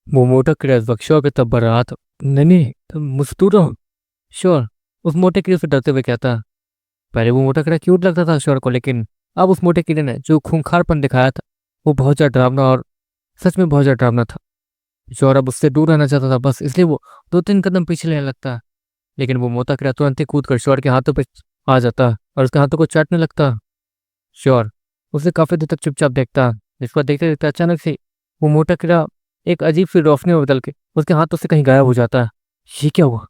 वो मोटा कीड़ा इस वक्त श्योर पे तब बढ़ रहा था। नहीं नहीं, तुम मुझसे दूर रहो। श्योर उस मोटे कीड़े से डरते हुए कहता। पहले वो मोटा कीड़ा क्यूट लगता था श्योर को, लेकिन अब उस मोटे कीड़े ने जो खूंखारपन दिखाया था वो बहुत ज्यादा डरावना और सच में बहुत ज्यादा डरावना था। श्योर अब उससे दूर रहना चाहता था, बस इसलिए वो 2-3 कदम पीछे लेने लगता। लेकिन वो मोटा कीड़ा तुरंत ही कूद कर श्योर के हाथों पे आ जाता और उसके हाथों को चाटने लगता। श्योर उसे काफी देर तक चुपचाप देखता। जिसको देखते देखते अचानक से वो मोटा कीड़ा एक अजीब सी रोशनी में बदल के उसके हाथों से कहीं गायब हो जाता है। ये क्या हुआ?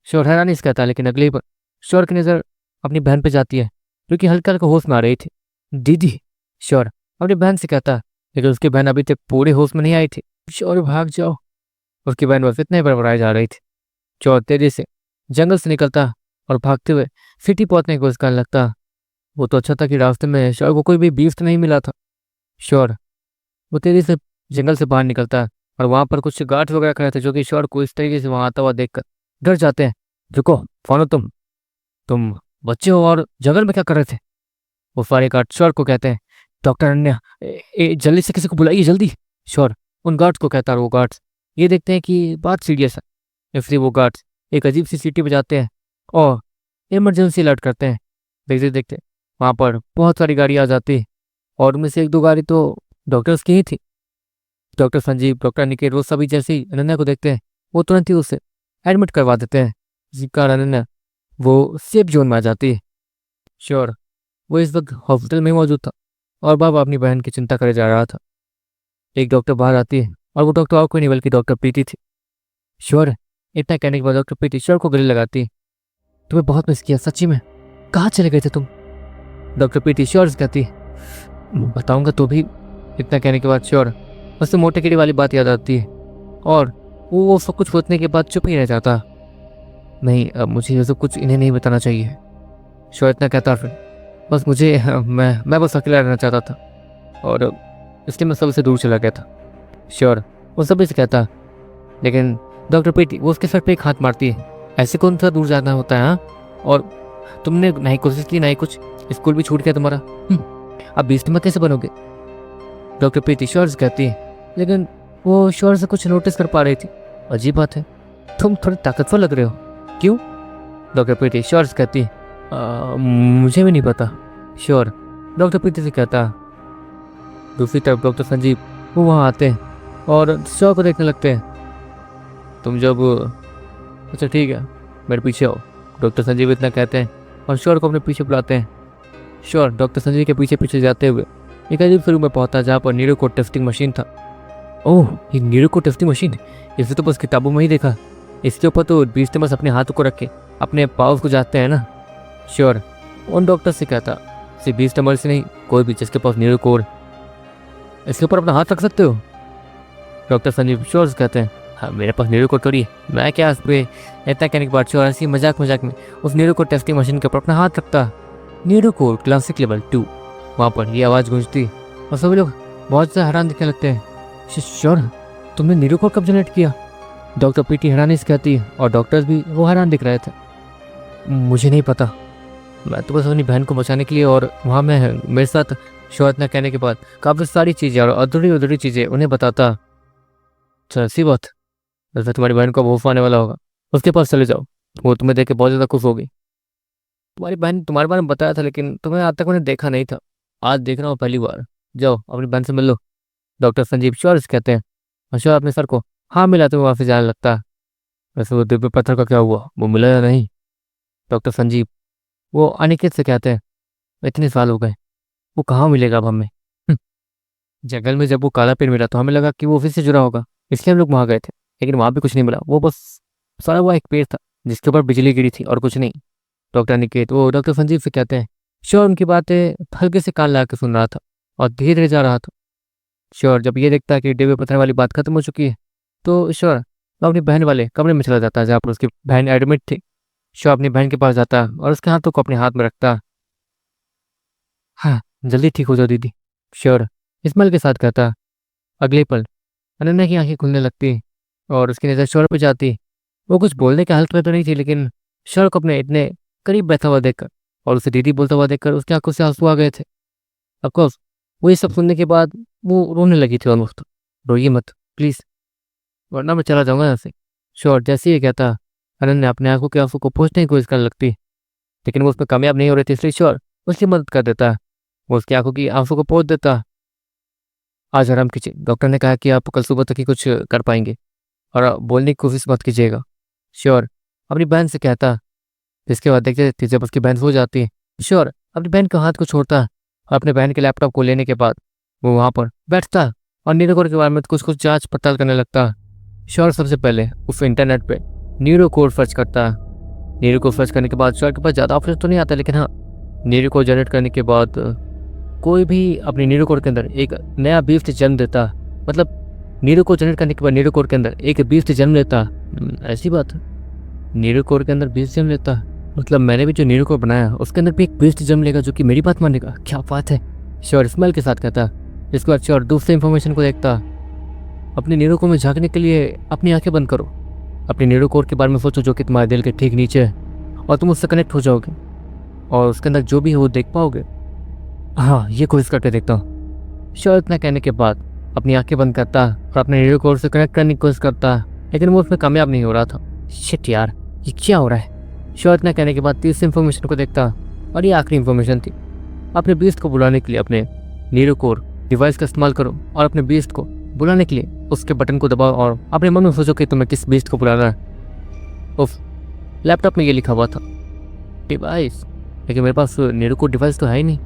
श्योर हैरानी से कहता है, लेकिन अगले ही पल श्योर की नजर अपनी बहन पे जाती है जो कि हल्का हल्का होश में आ रही थी। दीदी, श्योर अपनी बहन से कहता है, लेकिन उसकी बहन अभी तक पूरे होश में नहीं आई थी। श्योर भाग जाओ। उसकी बहन बस इतने बड़बड़ाई जा रही थी। श्योर तेजी से जंगल से निकलता और भागते हुए सिटी पहुंचने की कोशिश करने लगता। वो तो अच्छा था कि रास्ते में श्योर को कोई भी बीफ नहीं मिला था। श्योर वो तेजी से जंगल से बाहर निकलता है और वहां पर कुछ गार्ड्स वगैरह खड़े थे जो कि श्योर को इस तरीके से वहां आता हुआ देखकर डर जाते हैं। रुको, कौन हो तुम बच्चे हो और जंगल में क्या कर रहे थे? वो सारे गार्ड श्योर को कहते हैं, डॉक्टर अन्य, जल्दी से किसी को बुलाइए जल्दी। श्योर उन गार्ड्स को कहता है और वो गार्ड्स ये देखते हैं कि बात सीरियस है, इसलिए वो गार्ड्स एक अजीब सी सीटी बजाते हैं और इमरजेंसी अलर्ट करते हैं। देखते देखते वहां पर बहुत सारी गाड़ी आ जाती और उनमें से एक दो गाड़ी तो डॉक्टर्स की ही थी। डॉक्टर संजीव, डॉक्टर निकेत, वो सभी जैसे ही अनन्या को देखते हैं वो तुरंत ही उसे एडमिट करवा देते हैं, जिसके कारण अनन्या वो सेफ जोन में आ जाती है। श्योर वो इस वक्त हॉस्पिटल में मौजूद था और बाबा अपनी बहन की चिंता करे जा रहा था। एक डॉक्टर बाहर आती है और वो डॉक्टर और कोई नहीं बल्कि डॉक्टर प्रीति थी। श्योर इतना कहने के बाद डॉक्टर प्रीति श्योर को गले लगाती है। तुम्हें बहुत मिस किया सच्ची में, कहाँ चले गए थे तुम? डॉक्टर प्रीति श्योर से कहती है, बताऊंगा तो भी। इतना कहने के बाद श्योर उससे मोटे कीड़े वाली बात याद आती है और वो सब कुछ सोचने के बाद चुप ही रह जाता। नहीं, अब मुझे ये सब कुछ इन्हें नहीं बताना चाहिए। श्योर इतना कहता फिर, बस मुझे मैं बस अकेला रहना चाहता था और इसलिए मैं सबसे दूर चला गया था। श्योर वो सभी से कहता, लेकिन डॉक्टर प्रीति वो उसके सर पे एक हाथ मारती है। ऐसे कौन सा दूर जाना होता है हाँ? और तुमने नहीं कोशिश की नहीं कुछ, स्कूल भी छूट गया तुम्हारा। अब 20 में कैसे बनोगे? डॉक्टर प्रीति श्योर से कहती है, लेकिन वो श्योर से कुछ नोटिस कर पा रही थी। अजीब बात है, तुम थोड़े ताकतवर लग रहे हो। क्यों? डॉक्टर प्रीति श्योर से कहती है, मुझे भी नहीं पता। श्योर डॉक्टर प्रीति से कहता। दूसरी तरफ डॉक्टर संजीव वो वहाँ आते हैं और श्योर को देखने लगते हैं। तुम जब अच्छा ठीक है, मेरे पीछे आओ। डॉक्टर संजीव इतना कहते हैं और श्योर को अपने पीछे बुलाते हैं। श्योर डॉक्टर संजीव के पीछे पीछे जाते हुए एक अजीब से रूम में पहुंचा जहाँ पर नीरो को टेस्टिंग मशीन था। ओह, ये नीरो को टेस्टिंग मशीन, इसे तो बस किताबों में ही देखा। इसके ऊपर तो बीस्टमस अपने हाथों को रख के अपने पावर्स को जाते हैं ना। श्योर उन डॉक्टर से कहता, सिर्फ बीस्टमर से नहीं, कोई भी जिसके पास नीरो कोड इसके ऊपर अपना हाथ रख सकते हो। डॉक्टर संजीव श्योर से कहते हैं, हाँ मेरे पास नीरो कोड थोड़ी है, मैं क्या इस पे। इतना कहने के बाद श्योर ऐसी मजाक मजाक में उस नीरो को टेस्टिंग मशीन के ऊपर अपना हाथ रखता। Nero code classic level 2। वहाँ पर ये आवाज़ गूंजती और सभी लोग बहुत ज़्यादा हैरान दिखने लगते हैं। श्योर तुमने नीरो कोड कब जनरेट किया? डॉक्टर प्रीति हैरानी से कहती है और डॉक्टर्स भी वो हैरान दिख रहे थे। मुझे नहीं पता, मैं तो बस अपनी बहन को बचाने के लिए और वहाँ में मेरे साथ। श्योर इतना कहने के बाद काफ़ी सारी चीज़ें और अधूरी अधूरी चीज़ें उन्हें बताता। अच्छा ऐसी बात, जैसे तुम्हारी बहन को वो आने वाला होगा, उसके पास चले जाओ, वो तुम्हें देख के बहुत ज़्यादा खुश होगी। तुम्हारी बहन तुम्हारे बारे में बताया था लेकिन तुम्हें आज तक मैंने देखा नहीं था, आज देख रहा हूँ पहली बार। जाओ अपनी बहन से मिल लो। डॉक्टर संजीव श्योर से कहते हैं और श्योर अपने सर को हाँ मिलाते हुए वापस जाने लगता है। वैसे वो दिव्य पत्थर का क्या हुआ, वो मिला या नहीं? डॉक्टर संजीव वो अनिकेत से कहते हैं, इतने साल हो गए, वो कहाँ मिलेगा अब हमें? जंगल में जब वो काला पेड़ मिला तो हमें लगा कि वो ऑफिस से जुड़ा होगा, इसलिए हम लोग वहाँ गए थे, लेकिन वहाँ भी कुछ नहीं मिला। वो बस सारा हुआ एक पेड़ था जिसके ऊपर बिजली गिरी थी और कुछ नहीं। डॉक्टर निकेत वो डॉक्टर संजीव से कहते हैं। श्योर उनकी बातें हल्के से कान लगा के सुन रहा था और धीरे धीरे जा रहा था। श्योर जब ये देखता है कि डिब्बे पत्थर वाली बात खत्म हो चुकी है तो श्योर वो अपनी बहन वाले कमरे में चला जाता है जहाँ पर उसकी बहन एडमिट थी। श्योर अपनी बहन के पास जाता है और उसके हाथों को अपने हाथ में रखता है। हाँ जल्दी ठीक हो जाओ दीदी, श्योर इस्माइल के साथ कहता है। अगले पल अनन्या की आंखें खुलने लगती और उसकी नज़र श्योर पर जाती। वो कुछ बोलने के हालत में तो नहीं थी, लेकिन श्योर को अपने इतने करीब बैठा हुआ देखकर और उसे दीदी बोलता हुआ देखकर उसकी आंखों से आंसू आ गए थे। ऑफकोर्स वो ये सब सुनने के बाद वो रोने लगी थी ऑलमोस्ट। रोइए मत प्लीज़। वरना मैं चला जाऊंगा यहाँ से। श्योर, जैसे ही ये कहता, अनन्या अपने आंखों के आंसू को पोंछने की कोशिश करने लगती, लेकिन वो उसमें कामयाब नहीं हो रही थी, इसलिए श्योर उसकी मदद कर देता। वो उसकी आंखों की आंसू को पोंछ देता। आज आराम कीजिए, डॉक्टर ने कहा कि आप कल सुबह तक ही कुछ कर पाएंगे, और बोलने की कोशिश मत कीजिएगा। श्योर, अपनी बहन से कहता। इसके बाद देखते थे जब उसकी बहन सो जाती, श्योर अपनी बहन के हाथ को छोड़ता और अपने बहन के लैपटॉप को लेने के बाद वो वहाँ पर बैठता और न्यूरोकोड के बारे में कुछ कुछ जांच पड़ताल करने लगता। श्योर सबसे पहले उस इंटरनेट पे न्यूरोकोड सर्च करता। न्यूरोकोड सर्च करने के बाद श्योर के पास ज़्यादा ऑप्शन तो नहीं आता, लेकिन हाँ, न्यूरोकोड जनरेट करने के बाद कोई भी अपनी न्यूरोकोड के अंदर एक नया बीस्ट जन्म देता। मतलब न्यूरोकोड जनरेट करने के बाद न्यूरोकोड के अंदर एक बीस्ट जन्म लेता। ऐसी बात है, न्यूरोकोड के अंदर बीस्ट जन्म लेता, मतलब मैंने भी जो न्यूरोकोड बनाया उसके अंदर भी एक बीस्ट जन्म लेगा जो कि मेरी बात मानेगा। क्या बात है, श्योर स्माइल के साथ कहता। इसके बाद श्योर दूसरे इंफॉर्मेशन को देखता। अपने न्यूरोकोड में झांकने के लिए अपनी आंखें बंद करो, अपने न्यूरोकोड के बारे में सोचो जो कि तुम्हारे दिल के ठीक नीचे है, और तुम उससे कनेक्ट हो जाओगे और उसके अंदर जो भी है वो देख पाओगे। हाँ, ये कोशिश करके देखता हूँ। श्योर इतना कहने के बाद अपनी आंखें बंद करता और अपने न्यूरोकोड से कनेक्ट करने की कोशिश करता, लेकिन वो उसमें कामयाब नहीं हो रहा था। शिट यार, ये क्या हो रहा है। श्योर इतना कहने के बाद तीसरी इंफॉर्मेशन को देखता, और ये आखिरी इंफॉर्मेशन थी। अपने बीस्ट को बुलाने के लिए अपने न्यूरोकोड डिवाइस का इस्तेमाल करो और अपने बीस्ट को बुलाने के लिए उसके बटन को दबाओ और अपने मन में सोचो कि तुम्हें किस बीस्ट को बुलाना है। उफ, लैपटॉप में ये लिखा हुआ था डिवाइस, लेकिन मेरे पास न्यूरोकोड डिवाइस तो है ही नहीं।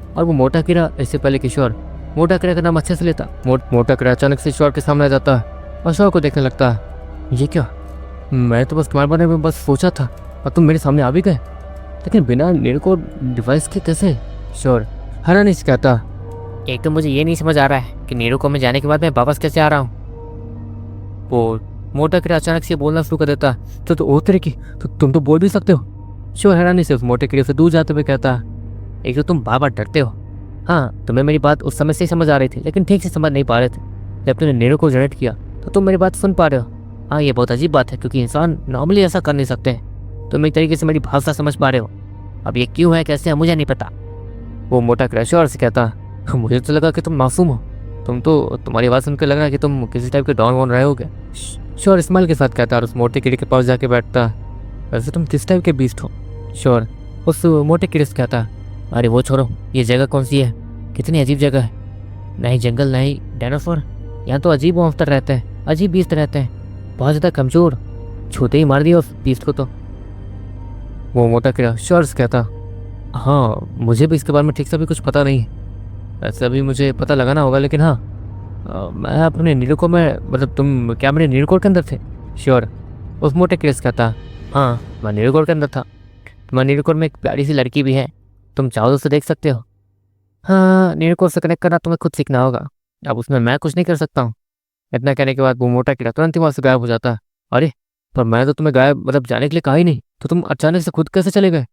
और वो मोटा कीड़ा, इससे पहले कि श्योर मोटा कीड़ा का नाम अच्छे से लेता, मोटा कीड़ा अचानक से श्योर के सामने आ जाता और श्योर को देखने लगता। ये क्या, मैं तो बस तुम्हारे बारे में बस सोचा था और तुम मेरे सामने आ भी गए, लेकिन बिना न्यूरोकोड डिवाइस के कैसे। श्योर हैरानी से कहता। एक तो मुझे ये नहीं समझ आ रहा है कि नीरू को में जाने के बाद मैं वापस कैसे आ रहा हूँ। वो मोटा कीड़ा अचानक से बोलना शुरू कर देता। तो ओ तेरे की, तो तुम तो बोल भी सकते हो। श्योर हैरानी से उस मोटे कीड़े से दूर जाते हुए कहता। एक तो तुम बार बार डरते हो। हाँ, तुम्हें मेरी बात उस समय से ही समझ आ रही थी, लेकिन ठीक से समझ नहीं पा रहे थे। जब तुमने नीरू को जनरेट किया तो तुम मेरी बात सुन पा रहे हो। हाँ, ये बहुत अजीब बात है क्योंकि इंसान नॉर्मली ऐसा कर नहीं सकते। तुम एक तरीके से मेरी भाषा समझ पा रहे हो। अब ये क्यों है, कैसे है, मुझे नहीं पता। वो मोटा कीड़ा श्योर से कहता। मुझे तो लगा कि तुम मासूम हो, तुम्हारी आवाज़ सुनकर लग रहा है कि तुम किसी टाइप के डॉन वॉन रहे होगे। श्योर स्माइल के साथ कहता और उस मोटे कीड़े के पास जाके बैठता। वैसे तुम किस टाइप के बीस्ट हो। श्योर उस मोटे कीड़े से कहता। अरे वो छोड़ो, ये जगह कौन सी है, कितनी अजीब जगह है। ना ही जंगल, ना ही डायनासोर, यहाँ तो अजीब मॉन्स्टर रहते हैं, अजीब बीस्ट रहते हैं, बहुत ज़्यादा कमज़ोर। छूते ही मार दिया उस बीस्ट को तो। वो मोटा कीड़ा श्योर से कहता। हाँ, मुझे भी इसके बारे में ठीक से भी कुछ पता नहीं है, वैसे अभी मुझे पता लगाना होगा, लेकिन हाँ, मैं अपने नीलकोड में, मतलब तुम क्या मेरे नीलकोड के अंदर थे। श्योर उस मोटे कीड़े से कहता। हाँ, मैं नीलकोड के अंदर था। तुम्हारे नीलकोड में एक प्यारी सी लड़की भी है, तुम चाहो तो उसे देख सकते हो। हाँ, नीलकोड से कनेक्ट करना तुम्हें खुद सीखना होगा, अब उसमें मैं कुछ नहीं कर सकता हूँ। इतना कहने के बाद वो मोटा कीड़ा तुरंत ही वहाँ से गायब हो जाता। अरे, पर मैं तो तुम्हें गायब मतलब जाने के लिए कहा ही नहीं, तो तुम अचानक से खुद कैसे चले गए।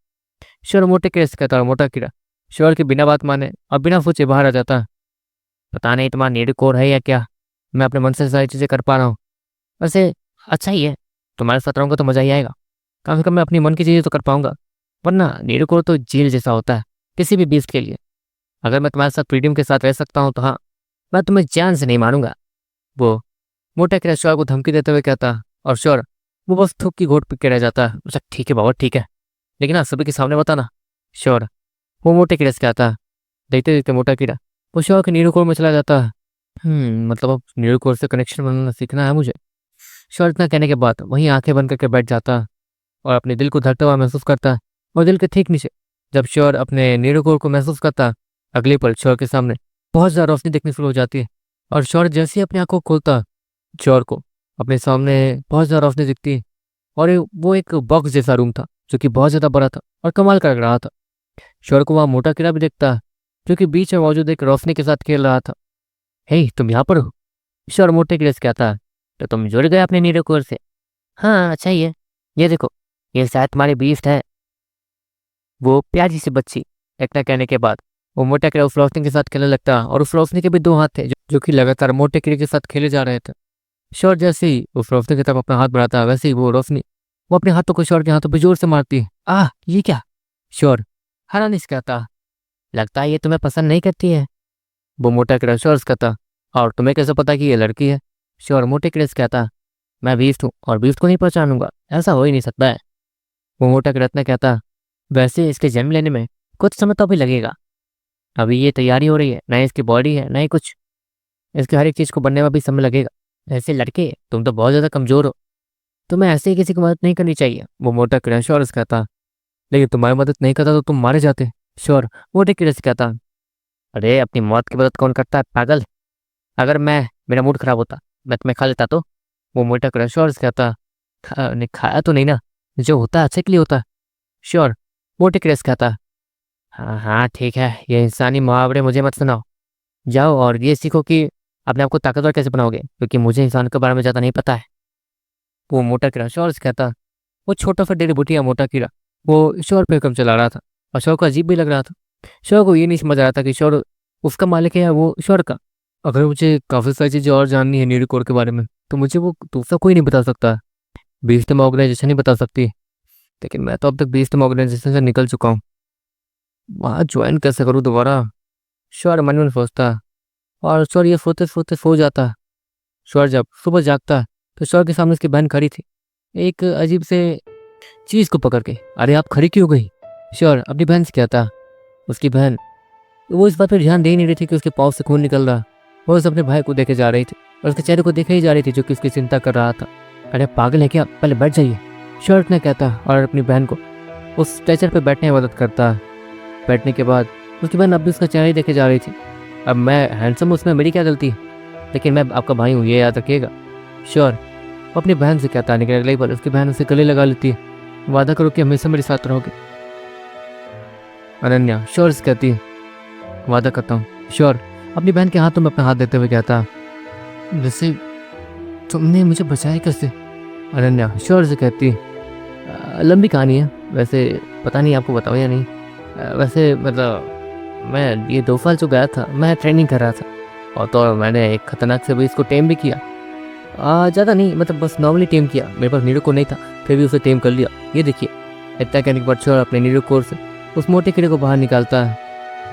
श्योर मोटे कीड़े से कहता। मोटा कीड़ा श्योर की बिना बात माने और बिना सोचे बाहर आ जाता। पता नहीं तुम्हारा नीलकोड है या क्या, मैं अपने मन से सारी चीज़ें कर पा रहा हूँ। वैसे अच्छा ही है, तुम्हारे साथ रहूँगा तो मज़ा ही आएगा, कम से कम मैं अपनी मन की चीज़ें तो कर पाऊंगा। वरना नीलकोड तो जेल जैसा होता है किसी भी बीस्ट के लिए। अगर मैं तुम्हारे साथ फ्रीडम के साथ रह सकता हूँ तो हाँ, मैं तुम्हें जान से नहीं मारूंगा। वो मोटा कीड़ा श्योर को धमकी देते हुए कहता, और श्योर वो बस थूक की घोट पी के रह जाता। अच्छा ठीक है बाबा, ठीक है, लेकिन हाँ सभी के सामने बताना। श्योर वो मोटे कीड़े से कहता। देखते देखते मोटा कीड़ा वो श्योर के नीलकोड में चला जाता। मतलब अब नीलकोड से कनेक्शन बनाना सीखना है मुझे। श्योर इतना कहने के बाद वहीं आंखें बंद करके बैठ जाता और अपने दिल को धड़कता हुआ महसूस करता। और दिल के ठीक नीचे जब श्योर अपने नीलकोड को महसूस करता, अगले पल श्योर के सामने बहुत ज़्यादा रोशनी दिखनी शुरू हो जाती है। और श्योर जैसे ही अपनी आंखों को खोलता, श्योर को अपने सामने बहुत ज़्यादा रोशनी दिखती है। और वो एक बॉक्स जैसा रूम था जो कि बहुत ज़्यादा बड़ा था और कमाल का लग रहा था। श्योर को वहाँ मोटा कीड़ा भी दिखता जो कि बीच में मौजूद एक रोशनी के साथ खेल रहा था। हे, तुम यहाँ पर हो। श्योर मोटे कीड़े से कहता। तो तुम जुड़ गए अपने नीलकोड से। हाँ अच्छा ही है, ये देखो, ये शायद तुम्हारी बीस्ट है, वो प्यारी सी बच्ची। इतना कहने के बाद वो मोटा कीड़ा उस रोशनी के साथ खेलने लगता और उस रोशनी के भी दो हाथ थे जो कि लगातार मोटे कीड़े के साथ खेले जा रहे थे। श्योर जैसे ही उस रोशनी की तरफ अपना हाथ बढ़ाता, वैसे ही वो रोशनी वो अपने हाथों को श्योर के हाथों पर जोर से मारती है। ये क्या। श्योर हैरानी से कहता। लगता है ये तुम्हें पसंद नहीं करती है। वो मोटा कीड़ा श्योर से कहता। और तुम्हें कैसे पता कि ये लड़की है। श्योर मोटे कीड़े से कहता। मैं बीस्ट हूँ और बीस्ट को नहीं पहचानूंगा, ऐसा हो ही नहीं सकता है। वो मोटा रत्न कहता, वैसे इसके जन्म लेने में कुछ समय तो अभी लगेगा। अभी ये तैयारी हो रही है, ना इसकी बॉडी है ना ही कुछ, इसके हर एक चीज़ को बनने में भी समय लगेगा। ऐसे लड़के तुम तो बहुत ज़्यादा कमज़ोर हो, तुम्हें ऐसे ही किसी की मदद नहीं करनी चाहिए। वो मोटा क्रैशोर्स कहता, लेकिन तुम्हारी मदद नहीं करता तो तुम मारे जाते। श्योर, मोटे क्रैश कहता, अरे अपनी मौत की मदद कौन करता है पागल, अगर मेरा मूड खराब होता मैं तुम्हें खा लेता तो। वो मोटा क्रैशोर्स कहता, नहीं खाया तो नहीं ना, जो होता है अच्छे के लिए होता है। श्योर, मोटे क्रैश कहता, हाँ हाँ ठीक है, ये इंसानी मुहावरे मुझे मत सुनाओ, जाओ और ये सीखो कि अपने आप को ताकतवर कैसे बनाओगे, क्योंकि मुझे इंसान के बारे में ज़्यादा नहीं पता है। वो मोटा कीड़ा शोर से कहता, वो छोटा सा डेढ़ बुटिया मोटा कीड़ा वो शोर पे कम चला रहा था और शोर को अजीब भी लग रहा था। शोर को ये नहीं समझ रहा था कि शोर उसका मालिक है या वो शोर का। अगर मुझे काफ़ी सारी चीज़ें और जाननी है न्यूरोकोर के बारे में तो मुझे वो दूसरा कोई नहीं बता सकता, बीस्टम ऑर्गेनाइजेशन नहीं बता सकती। लेकिन मैं तो अब तक बीस्टम ऑर्गेनाइजेशन से निकल चुका हूँ, वहाँ ज्वाइन कैसे करूँ दोबारा। शोर मन में सोचता और शोर ये सोते सोते सो जाता। शोर जब सुबह जागता तो शोर के सामने उसकी बहन खड़ी थी, एक अजीब से चीज़ को पकड़ के। अरे आप खड़ी क्यों हो गई? श्योर अपनी बहन से कहता। उसकी बहन वो इस बात पर ध्यान दे ही नहीं रही थी कि उसके पाँव से खून निकल रहा। वो उस अपने भाई को देखे जा रही थी और उसके चेहरे को देखे ही जा रही थी जो कि उसकी चिंता कर रहा था। अरे पागल है क्या, पहले बैठ जाइए, श्योर ने कहता और अपनी बहन को उस स्ट्रेचर पर बैठने में मदद करता। बैठने के बाद उसकी बहन अब भी उसका चेहरा ही देखे जा रही थी। अब मैं हैंडसम, उसमें मेरी क्या गलती है, लेकिन मैं आपका भाई हूँ, ये याद रखिएगा। श्योर वो अपनी बहन से कहता, लेकिन अगले बार उसकी बहन उसे गले लगा लेती है। वादा करो कि हमेशा मेरे साथ रहोगे। अनन्या श्योर से कहती, वादा करता हूँ। श्योर अपनी बहन के हाथों में अपना हाथ देते हुए कहता, वैसे तुमने मुझे बचाया कैसे? अनन्या श्योर से कहती, लंबी कहानी है, वैसे पता नहीं आपको बताओ या नहीं। वैसे मतलब मैं ये 2 साल जो गया था, मैं ट्रेनिंग कर रहा था और तो मैंने एक खतरनाक से भी इसको टेम भी किया। ज़्यादा नहीं, मतलब बस नॉर्मली टेम किया, मेरे पास नीरो कोर नहीं था, फिर भी उसे टेम कर लिया। ये देखिए। इतना कहने के बाद छोड़ अपने नीरो कोर से उस मोटे कीड़े को बाहर निकालता है।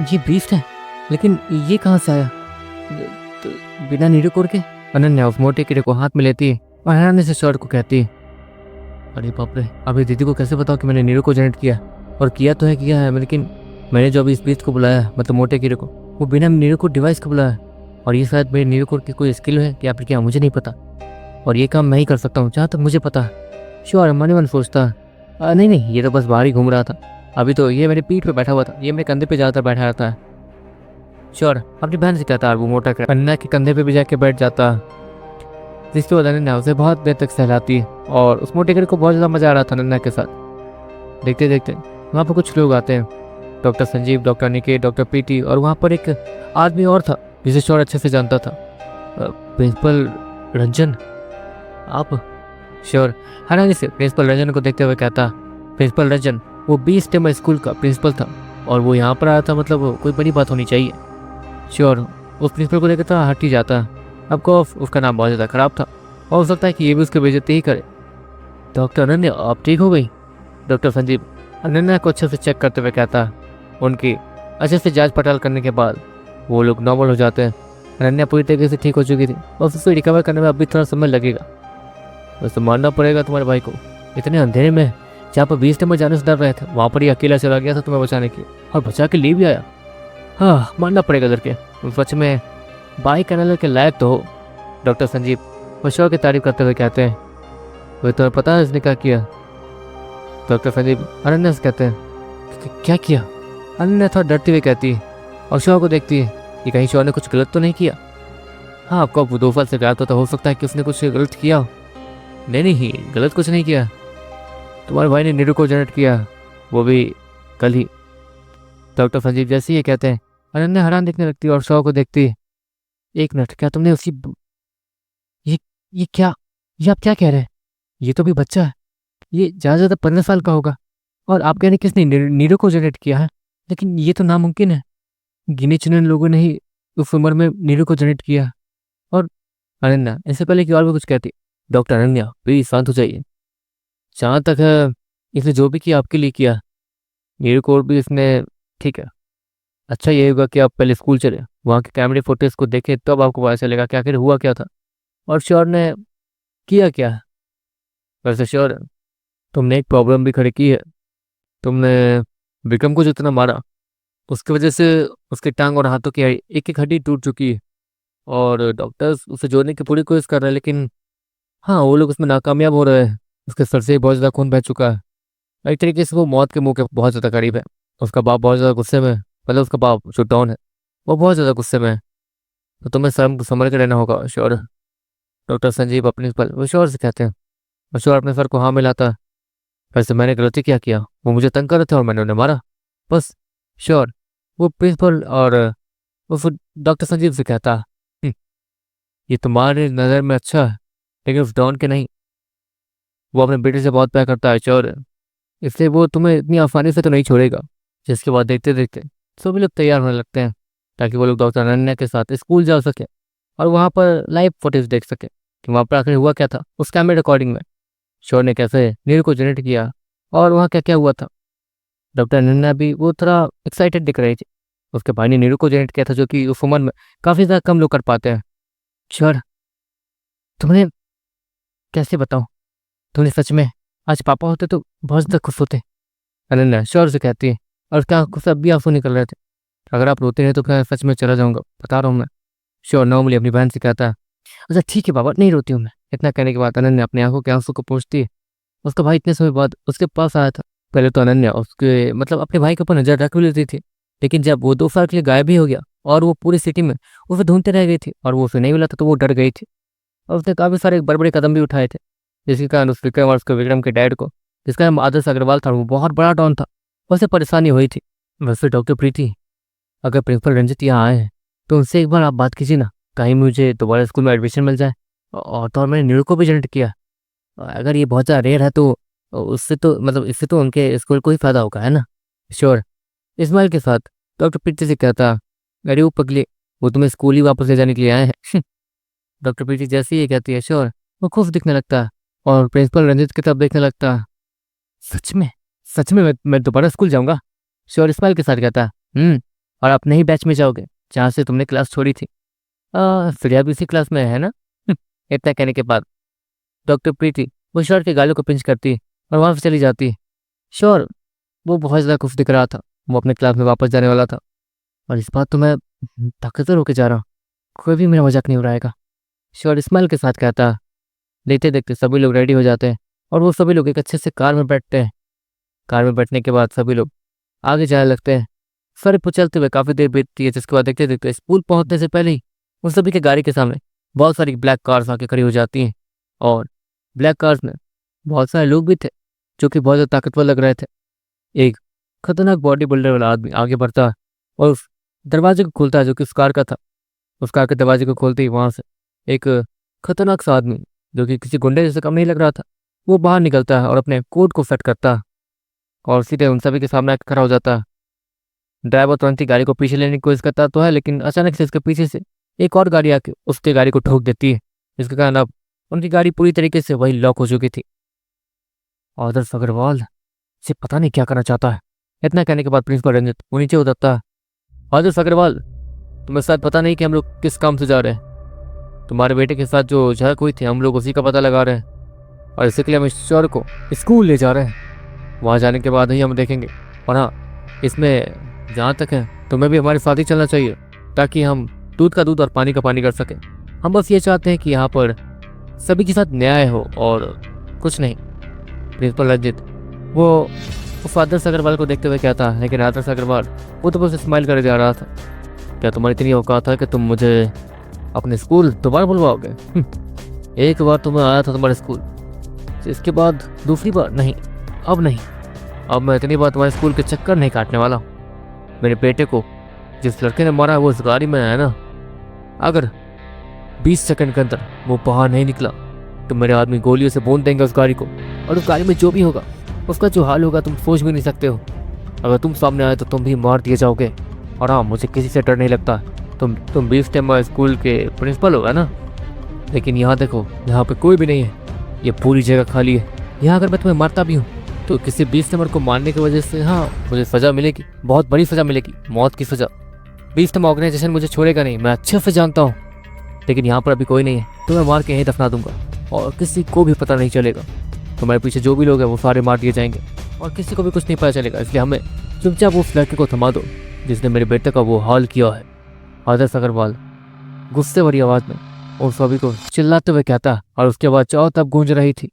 ये बीस्ट है, लेकिन ये कहाँ से आया तो बिना नीरो कोर के? अनन्या उस मोटे कीड़े को हाथ में लेती है और हैरानी से शॉर्ट को कहती है, अरे बाप रे, अभी दीदी को कैसे बताओ कि मैंने नीरो को जनरेट किया? और किया तो है किया है, लेकिन मैंने जो अभी इस बीस्ट को बुलाया, मतलब मोटे कीड़े को, वो बिना नीरो कोर डिवाइस को बुलाया। और ये शायद मेरे नीरो कोर की कोई स्किल है कि फिर क्या, मुझे नहीं पता। और ये काम मैं ही कर सकता हूँ जहाँ तक मुझे पता है। श्योर मन मन सोचता, नहीं नहीं, ये तो बस बाहर ही घूम रहा था, अभी तो ये मेरे पीठ पे बैठा हुआ था, ये मेरे कंधे पे ज़्यादातर बैठा रहता है। श्योर अपनी बहन से कहता, वो मोटा कर अन्ना के कंधे पे भी जाके बैठ जाता, जिसके बाद अनन्या उसे बहुत देर तक सहलाती और उस मोटे को बहुत ज़्यादा मजा आ रहा था अनन्या के साथ। देखते देखते वहाँ पर कुछ लोग आते हैं, doctor Sanjeev, doctor Niket, doctor PT, और वहाँ पर एक आदमी और था जिसे श्योर अच्छे से जानता था, प्रिंसिपल रंजन। आप? श्योर हैरानी से प्रिंसिपल रंजन को देखते हुए कहता, प्रिंसिपल रंजन वो बीस टेमर स्कूल का प्रिंसिपल था और वो यहाँ पर आया था, मतलब कोई बड़ी बात होनी चाहिए। श्योर उस प्रिंसिपल को देखता हट ही जाता। अब कोफ उसका नाम बहुत ज़्यादा खराब था और हो सकता है कि ये भी उसकी बेइज्जती ही करे। डॉक्टर अनन्या आप ठीक हो गई? डॉक्टर संजीव अनन्या को अच्छे से चेक करते हुए कहता, उनकी अच्छे से जांच पड़ताल करने के बाद वो लोग नॉर्मल हो जाते हैं। अनन्या पूरी तरीके से ठीक हो चुकी थी और उसे रिकवर करने में अभी थोड़ा समय लगेगा। वैसे मानना पड़ेगा तुम्हारे भाई को, इतने अंधेरे में जहाँ पर 20 नंबर जाने से डर रहे थे वहाँ पर ही अकेला चला गया था तुम्हें बचाने के, और बचा के लिए भी आया। हाँ मानना पड़ेगा लड़के, सच में बाइक कैनल के लायक तो हो। डॉक्टर संजीव खुशियों की तारीफ करते हुए कहते हैं, वही तुम्हें पता है इसने क्या किया? डॉक्टर संजीव अनन्या से कहते हैं, क्या किया? अनन्या थोड़ा डरती हुई कहती है और शोर को देखती है कि कहीं शोर ने कुछ गलत तो नहीं किया। हाँ आपको अब 2 साल से प्यार तो हो सकता है कि उसने कुछ गलत किया हो। नहीं नहीं गलत कुछ नहीं किया, तुम्हारे भाई ने नीरू को जनरेट किया, वो भी कल ही। डॉक्टर संजीव जैसे ही ये कहते हैं अनन्या हैरान दिखने लगती है और शोर को देखती है। एक मिनट, क्या तुमने उसी ये क्या, ये आप क्या कह रहे हैं? ये तो भी बच्चा है, ये ज़्यादा ज़्यादा 15 साल का होगा, और आप कह रहे किसने नीरू को जनरेट किया है? लेकिन ये तो नामुमकिन है, गिने चुने लोगों ने ही उस उम्र में नीरू को जनरेट किया। और अनन्या इससे पहले कि और भी कुछ कहती, डॉक्टर अनन्या प्लीज शांत हो जाइए। जहाँ तक है इसने जो भी किया आपके लिए किया, नीरू को भी इसने, ठीक है। अच्छा ये होगा कि आप पहले स्कूल चले, वहाँ के कैमरे फुटेज को देखें तब आपको पता चलेगा कि आखिर हुआ क्या था। और श्योर ने किया क्या? वैसे श्योर, तुमने एक प्रॉब्लम भी खड़ी की है। तुमने विक्रम को जितना मारा, उसकी वजह से उसके टांग और हाथों की एक एक हड्डी टूट चुकी है। और डॉक्टर्स उसे जोड़ने की पूरी कोशिश कर रहे हैं, लेकिन हाँ, वो लोग उसमें नाकामयाब हो रहे हैं। उसके सर से बहुत ज़्यादा खून बह चुका है। एक तरीके से वो मौत के मुंह के बहुत ज़्यादा करीब है। उसका बाप बहुत ज़्यादा गुस्से में है। मतलब उसका बाप जो डॉन है, वो बहुत ज़्यादा गुस्से में है। तो तुम्हें संभल के रहना होगा श्योर। डॉक्टर संजीव अपने पर वो श्योर से कहते हैं। और श्योर अपने सर को हाँ मिलाता है। वैसे मैंने गलती क्या किया? वो मुझे तंग कर रहे थे और मैंने उन्हें मारा, बस। श्योर। वो प्रिंसिपल और वो फिर डॉक्टर संजीव से कहता, "हम्म, ये तुम्हारे नज़र में अच्छा है, लेकिन उस डॉन के नहीं। वो अपने बेटे से बहुत प्यार करता है श्योर, इसलिए वो तुम्हें इतनी आसानी से तो नहीं छोड़ेगा।" जिसके बाद देखते देखते सभी लोग तैयार होने लगते हैं, ताकि वो लोग डॉक्टर अनन्या के साथ स्कूल जा सके और वहाँ पर लाइव फुटेज देख सके कि वहाँ पर आखिर हुआ क्या था उस कैमरे रिकॉर्डिंग में। शोर ने कैसे नीर को जनरेट किया और वहाँ क्या क्या हुआ था। डॉक्टर अनन्या भी वो थोड़ा एक्साइटेड दिख रही थी। उसके भाई ने नीरू को जनरेट किया था, जो कि उस उम्र में काफ़ी ज़्यादा कम लोग कर पाते हैं। श्योर, तुमने कैसे बताऊँ, तुमने सच में आज पापा होते तो बहुत ज़्यादा खुश होते। अनन्या श्योर से कहती है, और उसकी आंखों से अब भी आंसू निकल रहे थे। अगर आप रोते रहे तो मैं सच में चला जाऊंगा, बता रहा हूँ मैं। श्योर नॉर्मली अपनी बहन से कहता है, अच्छा ठीक है बाबा, नहीं रोती हूँ मैं। इतना कहने के बाद अनन्या अपनी आंखों के आंसू को पोंछती है। उसका भाई इतने समय बाद उसके पास आया था। पहले तो अनन्या उसके मतलब अपने भाई के ऊपर नजर रख भी लेती थी, लेकिन जब वो 2 साल के लिए गायब ही हो गया और वो पूरी सिटी में उसे ढूंढते रह गई थी और वो उसे नहीं मिला था, तो वो डर गई थी। और उसने काफ़ी सारे बड़े बड़े कदम भी उठाए थे, जिसके कारण उस विक्रम और उसके विक्रम के डैड को, जिसका नाम आदर्श अग्रवाल था, वो बहुत बड़ा डॉन था, उसे परेशानी हुई थी। वैसे डॉक्टर प्रीति, अगर प्रिंसिपल रंजित यहाँ आए हैं तो उनसे एक बार आप बात कीजिए ना, कहीं मुझे दोबारा स्कूल में एडमिशन मिल जाए। और तो और मैंने नीरू को भी जनरेट किया। अगर ये बहुत ज़्यादा रेयर है तो उससे तो मतलब इससे तो उनके स्कूल को ही फायदा होगा, है ना? श्योर। इस्माइल के साथ डॉक्टर प्रीति से कहता, अरे वो पगले, वो तुम्हें स्कूल ही वापस ले जाने के लिए आए हैं। डॉक्टर प्रीति जैसे ही ये कहती है, श्योर वो खुश दिखने लगता है और प्रिंसिपल रंजित की तरफ देखने लगता है। सच में, सच में मैं दोबारा स्कूल जाऊंगा? श्योर इस्माइल के साथ कहता है, और अपने ही बैच में जाओगे जहाँ से तुमने क्लास छोड़ी थी। फिर भी इसी क्लास में है ना? इतना कहने के बाद डॉक्टर प्रीति वो श्योर के गालों को पिंच करती और वहाँ से चली जाती। श्योर वो बहुत ज़्यादा खुश दिख रहा था। वो अपने क्लास में वापस जाने वाला था। और इस बार तो मैं ताकतवर होके जा रहा हूँ, कोई भी मेरा मजाक नहीं उड़ाएगा। श्योर इस्माइल के साथ कहता। देखते देखते सभी लोग रेडी हो जाते हैं और वो सभी लोग एक अच्छे से कार में बैठते हैं। कार में बैठने के बाद सभी लोग आगे जाने लगते हैं। सर पर चलते हुए काफ़ी देर बीतती है, जिसके बाद देखते देखते स्कूल पहुंचने से पहले ही उन सभी के गाड़ी के सामने बहुत सारी ब्लैक कार्स आके खड़ी हो जाती हैं। और ब्लैक कार्स में बहुत सारे लोग भी थे, जो कि बहुत ज़्यादा ताकतवर लग रहे थे। एक खतरनाक बॉडी बिल्डर वाला आदमी आगे बढ़ता है और उस दरवाजे को खोलता है, जो कि उस कार का था। उस कार के दरवाजे को खोलते ही वहाँ से एक खतरनाक सा आदमी, जो कि किसी गुंडे जैसे कम नहीं लग रहा था, वो बाहर निकलता है और अपने कोट को सेट करता है और सीधे उन सभी के सामने आके खड़ा हो जाता है। ड्राइवर तुरंत ही गाड़ी को पीछे लेने की कोशिश करता तो है, लेकिन अचानक से इसके पीछे से एक और गाड़ी आके उसकी गाड़ी को ठोक देती है, जिसके कारण अब उनकी गाड़ी पूरी तरीके से वही लॉक हो चुकी थी। आदर्श अग्रवाल से पता नहीं क्या करना चाहता है। इतना कहने के बाद प्रिंसिपल रंजित वो नीचे उतरता है। आदर्श अग्रवाल, तुम्हें शायद पता नहीं कि हम लोग किस काम से जा रहे हैं। तुम्हारे बेटे के साथ जो झड़प हुई थी, हम लोग उसी का पता लगा रहे हैं और इसी के लिए हम इस चोर को स्कूल ले जा रहे हैं। वहाँ जाने के बाद ही हम देखेंगे। और हाँ, इसमें जहाँ तक है तुम्हें भी हमारे साथ ही चलना चाहिए, ताकि हम दूध का दूध और पानी का पानी कर सकें। हम बस ये चाहते हैं कि यहाँ पर सभी के साथ न्याय हो और कुछ नहीं। प्रिंसिपल रंजित वो उस आदर्श अग्रवाल को देखते हुए कहता है, लेकिन आदर्श अग्रवाल वो तो बस स्माइल करे जा रहा था। क्या तुम्हारी इतनी औकात है कि तुम मुझे अपने स्कूल दोबारा बुलवाओगे? एक बार तो मैं आया था तुम्हारे स्कूल, इसके बाद दूसरी बार नहीं, अब नहीं। अब मैं इतनी बार तुम्हारे स्कूल के चक्कर नहीं काटने वाला हूँ। मेरे बेटे को जिस लड़के ने मारा वो उस गाड़ी में है ना, अगर 20 सेकंड के अंदर वो बाहर नहीं निकला तो मेरे आदमी गोलियों से भून देंगे उस गाड़ी को। और उस गाड़ी में जो भी होगा उसका जो हाल होगा तुम सोच भी नहीं सकते हो। अगर तुम सामने आए तो तुम भी मार दिए जाओगे। और हाँ, मुझे किसी से डर नहीं लगता। तुम 20 नंबर स्कूल के प्रिंसिपल होगा ना, लेकिन यहाँ देखो, यहाँ पे कोई भी नहीं है। ये पूरी जगह खाली है। यहाँ अगर मैं तुम्हें मारता भी हूँ तो किसी 20 नंबर को मारने की वजह से हाँ मुझे सज़ा मिलेगी, बहुत बड़ी सज़ा मिलेगी, मौत की सज़ा। 20 नंबर ऑर्गेनाइजेशन मुझे छोड़ेगा नहीं, मैं अच्छे से जानता हूँ। लेकिन यहाँ पर अभी कोई नहीं है तो मैं मार के यहीं दफना दूंगा। और किसी को भी पता नहीं चलेगा। तुम्हारे पीछे जो भी लोग हैं वो सारे मार दिए जाएंगे और किसी को भी कुछ नहीं पता चलेगा। इसलिए हमें चुपचाप उस लड़के को थमा दो जिसने मेरे बेटे का वो हाल किया है। आदर्श अग्रवाल गुस्से भरी आवाज में उन सभी को चिल्लाते हुए कहता और उसकी आवाज चारों तरफ गूंज रही थी।